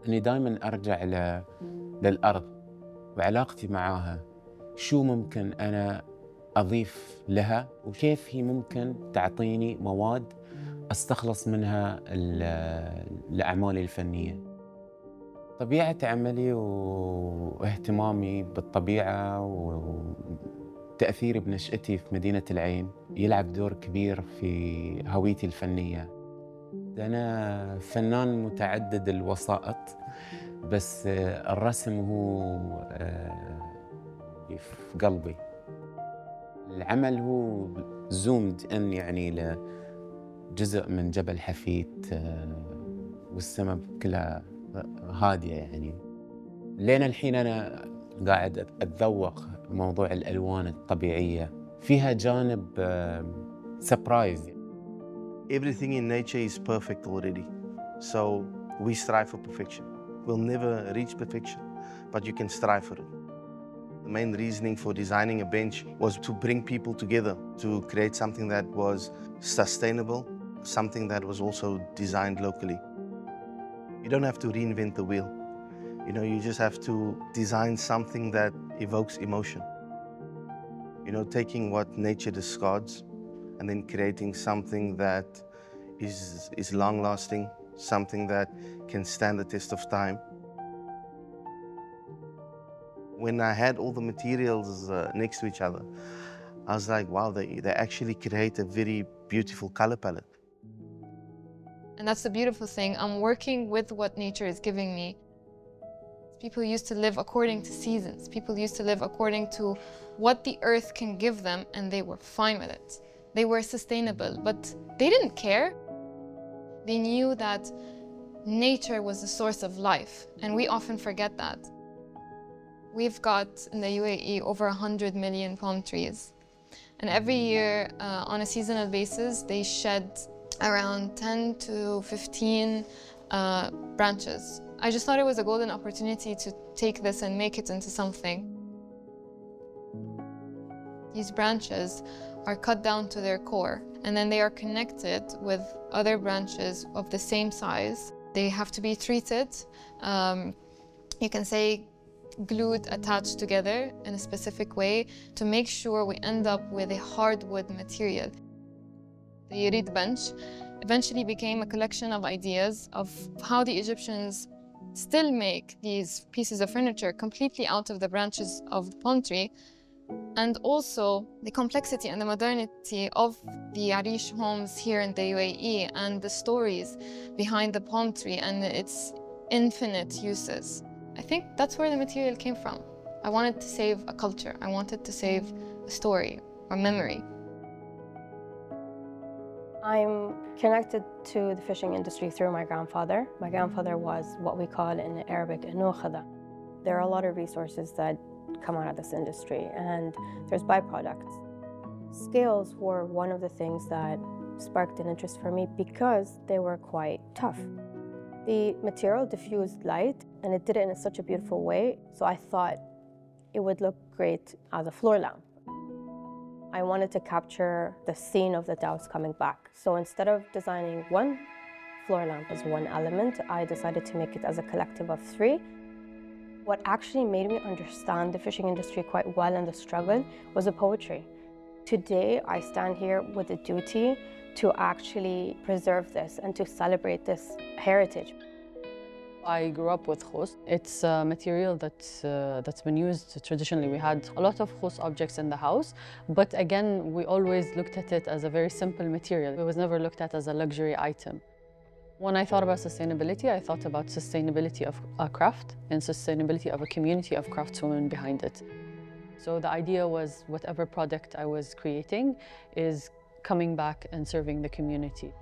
أني دائما أرجع للأرض وعلاقتي معاها، شو ممكن أنا أضيف لها وكيف هي ممكن تعطيني مواد أستخلص منها لأعمالي الفنية. طبيعة عملي واهتمامي بالطبيعة وتأثيري بنشأتي في مدينة العين يلعب دور كبير في هويتي الفنية. أنا فنان متعدد الوسائط، بس الرسم هو في قلبي. العمل هو زومد إن يعني لجزء من جبل حفيت والسماء كلها هادية يعني. لين الحين أنا قاعد أتذوق موضوع الألوان الطبيعية، فيها جانب سبرايز. Everything in nature is perfect already, so we strive for perfection. We'll never reach perfection, but you can strive for it. The main reasoning for designing a bench was to bring people together, to create something that was sustainable, something that was also designed locally. You don't have to reinvent the wheel. You know, you just have to design something that evokes emotion. You know, taking what nature discards and then creating something that is long-lasting, something that can stand the test of time. When I had all the materials next to each other, I was like, wow, they actually create a very beautiful color palette. And that's the beautiful thing. I'm working with what nature is giving me. People used to live according to seasons. People used to live according to what the earth can give them, and they were fine with it. They were sustainable, but they didn't care. They knew that nature was the source of life, and we often forget that. We've got in the UAE over 100 million palm trees. And every year, on a seasonal basis, they shed around 10 to 15 branches. I just thought it was a golden opportunity to take this and make it into something. These branches are cut down to their core, and then they are connected with other branches of the same size. They have to be treated, you can say glued, attached together in a specific way to make sure we end up with a hardwood material. The Yurid bench eventually became a collection of ideas of how the Egyptians still make these pieces of furniture completely out of the branches of the palm tree, and also the complexity and the modernity of the Arish homes here in the UAE and the stories behind the palm tree and its infinite uses. I think that's where the material came from. I wanted to save a culture. I wanted to save a story or memory. I'm connected to the fishing industry through my grandfather. My grandfather was what we call in Arabic a nukhada. There are a lot of resources that come out of this industry, and there's byproducts. Scales were one of the things that sparked an interest for me because they were quite tough. The material diffused light, and it did it in such a beautiful way, so I thought it would look great as a floor lamp. I wanted to capture the scene of the doubts coming back. So instead of designing one floor lamp as one element, I decided to make it as a collective of three. What actually made me understand the fishing industry quite well and the struggle was the poetry. Today, I stand here with a duty to actually preserve this and to celebrate this heritage. I grew up with khus. It's a material that's been used traditionally. We had a lot of khus objects in the house, but again, we always looked at it as a very simple material. It was never looked at as a luxury item. When I thought about sustainability, I thought about sustainability of a craft and sustainability of a community of craftswomen behind it. So the idea was whatever product I was creating is coming back and serving the community.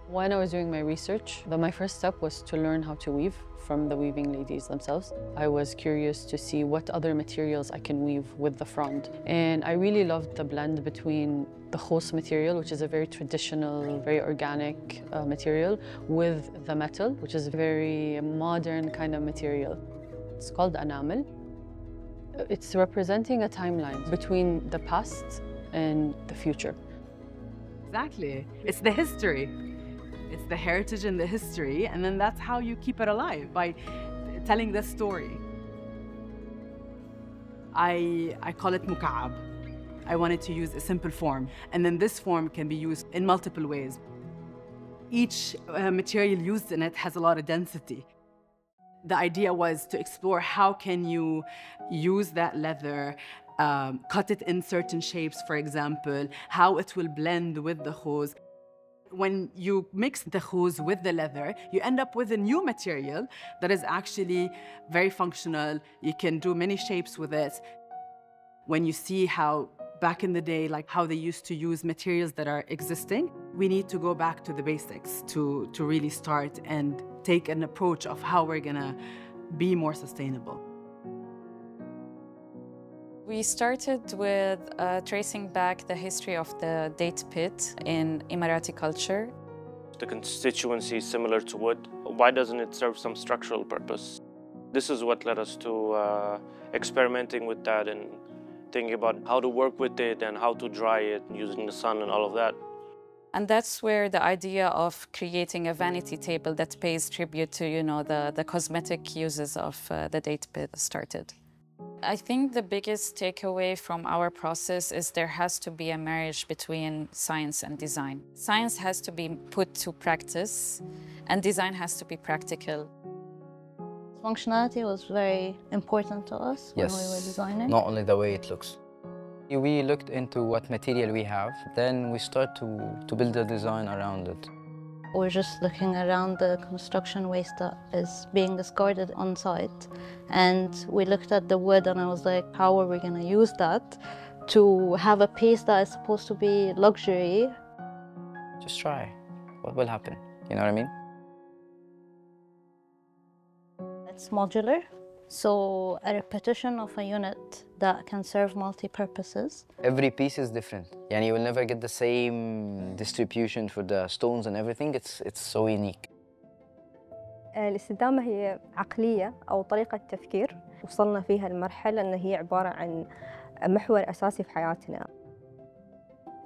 When I was doing my research, my first step was to learn how to weave from the weaving ladies themselves. I was curious to see what other materials I can weave with the frond. And I really loved the blend between the khus material, which is a very traditional, very organic material, with the metal, which is a very modern kind of material. It's called anamil. It's representing a timeline between the past and the future. Exactly. It's the history. It's the heritage and the history, and then that's how you keep it alive, by telling the story. I call it muka'ab. I wanted to use a simple form, and then this form can be used in multiple ways. Each material used in it has a lot of density. The idea was to explore how can you use that leather, cut it in certain shapes, for example, how it will blend with the hose. When you mix the hose with the leather, you end up with a new material that is actually very functional. You can do many shapes with it. When you see how back in the day, like how they used to use materials that are existing, we need to go back to the basics to really start and take an approach of how we're gonna be more sustainable. We started with tracing back the history of the date pit in Emirati culture. The constituency is similar to wood. Why doesn't it serve some structural purpose? This is what led us to experimenting with that and thinking about how to work with it and how to dry it using the sun and all of that. And that's where the idea of creating a vanity table that pays tribute to, the cosmetic uses of the date pit started. I think the biggest takeaway from our process is there has to be a marriage between science and design. Science has to be put to practice, and design has to be practical. Functionality was very important to us when we were designing. Not only the way it looks. We looked into what material we have, then we start to build a design around it. We're just looking around the construction waste that is being discarded on site, and we looked at the wood and I was like, how are we going to use that to have a piece that is supposed to be luxury? Just try. What will happen? You know what I mean? It's modular, so a repetition of a unit that can serve multi-purposes. Every piece is different. Yani you will never get the same distribution for the stones and everything. It's so unique. الاستدامة هي عقلية أو طريقة تفكير وصلنا فيها لمرحلة أن هي عبارة عن محور أساسي في حياتنا.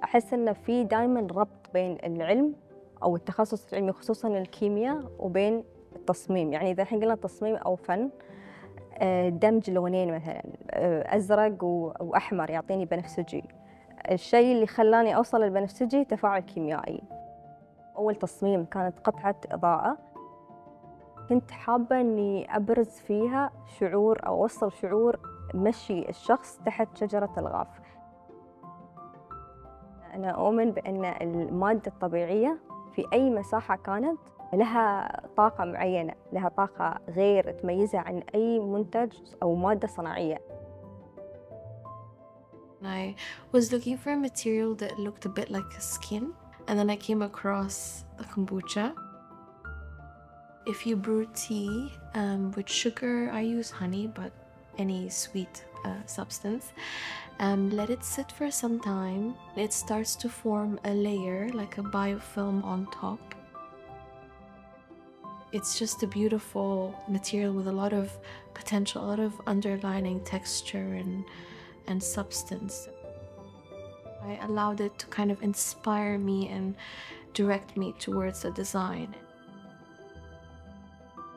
أحس أن في دائما ربط بين العلم أو التخصص العلمي خصوصا الكيمياء وبين التصميم. يعني إذا الحين قلنا تصميم أو فن، دمج لونين مثلا أزرق وأحمر يعطيني بنفسجي. الشيء اللي خلاني أوصل للبنفسجي تفاعل كيميائي. أول تصميم كانت قطعة إضاءة، كنت حابة إني أبرز فيها شعور أو أوصل شعور مشي الشخص تحت شجرة الغاف. أنا أؤمن بأن المادة الطبيعية في أي مساحة كانت لها طاقة معينة، لها طاقة غير تميزها عن أي منتج أو مادة صناعية. I was looking for a material that looked a bit like a skin, and then I came across the kombucha. If you brew tea with sugar, I use honey, but any sweet substance. Let it sit for some time. It starts to form a layer like a biofilm on top. It's just a beautiful material with a lot of potential, a lot of underlining texture and substance. I allowed it to kind of inspire me and direct me towards the design.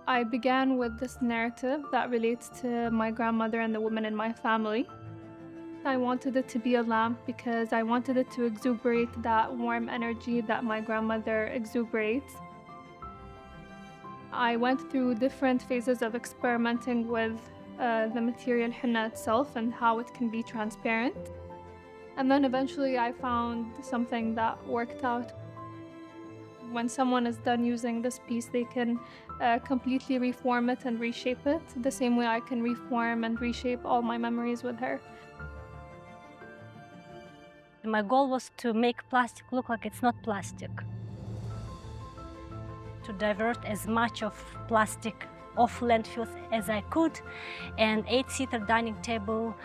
I began with this narrative that relates to my grandmother and the women in my family. I wanted it to be a lamp because I wanted it to exuberate that warm energy that my grandmother exuberates. I went through different phases of experimenting with the material henna itself and how it can be transparent. And then eventually I found something that worked out. When someone is done using this piece, they can completely reform it and reshape it, the same way I can reform and reshape all my memories with her. My goal was to make plastic look like it's not plastic. To divert as much of plastic off landfills as I could. And 8-seater dining table,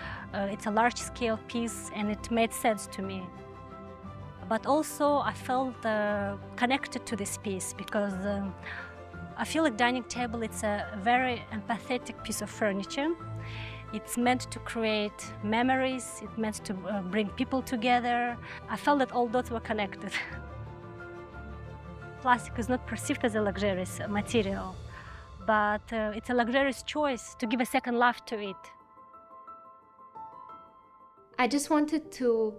it's a large-scale piece and it made sense to me. But also I felt connected to this piece because I feel like dining table, it's a very empathetic piece of furniture. It's meant to create memories, it's meant to bring people together. I felt that all dots were connected. Plastic is not perceived as a luxurious material, but it's a luxurious choice to give a second life to it. I just wanted to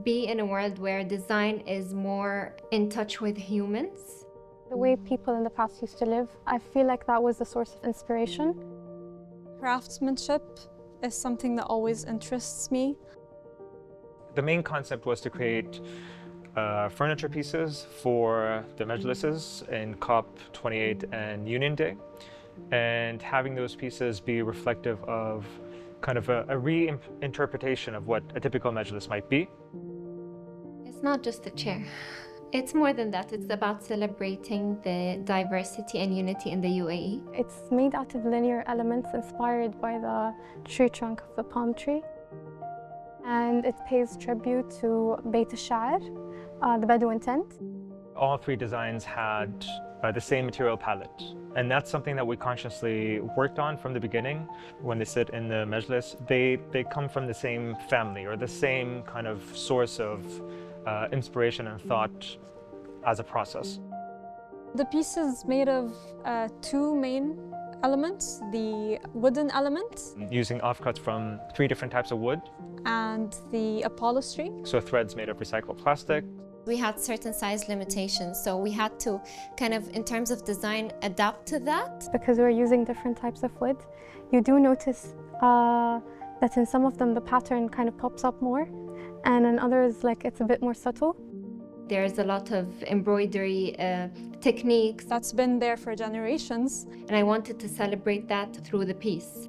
be in a world where design is more in touch with humans. The way people in the past used to live, I feel like that was a source of inspiration. Craftsmanship is something that always interests me. The main concept was to create furniture pieces for the majlises in COP28 and Union Day, and having those pieces be reflective of kind of a reinterpretation of what a typical majlis might be. It's not just a chair. It's more than that. It's about celebrating the diversity and unity in the UAE. It's made out of linear elements inspired by the tree trunk of the palm tree. And it pays tribute to Beit al-Sha'ar, the Bedouin tent. All three designs had the same material palette. And that's something that we consciously worked on from the beginning. When they sit in the majlis, they come from the same family or the same kind of source of inspiration and thought as a process. The piece is made of two main elements, the wooden element. Using offcuts from 3 different types of wood. And the upholstery. So threads made of recycled plastic. We had certain size limitations, so we had to kind of, in terms of design, adapt to that. Because we're using different types of wood, you do notice that in some of them the pattern kind of pops up more, and in others, like, it's a bit more subtle. There's a lot of embroidery techniques. That's been there for generations. And I wanted to celebrate that through the piece.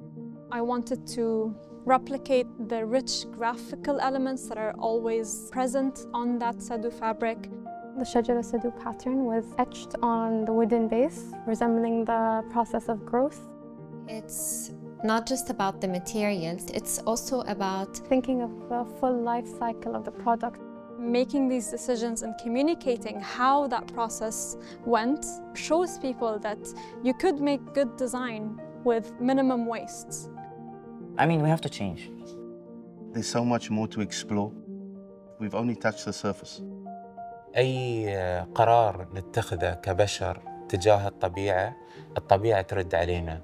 I wanted to replicate the rich graphical elements that are always present on that Sadu fabric. The Shajara Sadu pattern was etched on the wooden base, resembling the process of growth. It's not just about the materials, it's also about thinking of the full life cycle of the product. Making these decisions and communicating how that process went shows people that you could make good design with minimum wastes. I mean, we have to change. There's so much more to explore. We've only touched the surface. أي قرار نتخذه كبشر تجاه الطبيعة ترد علينا.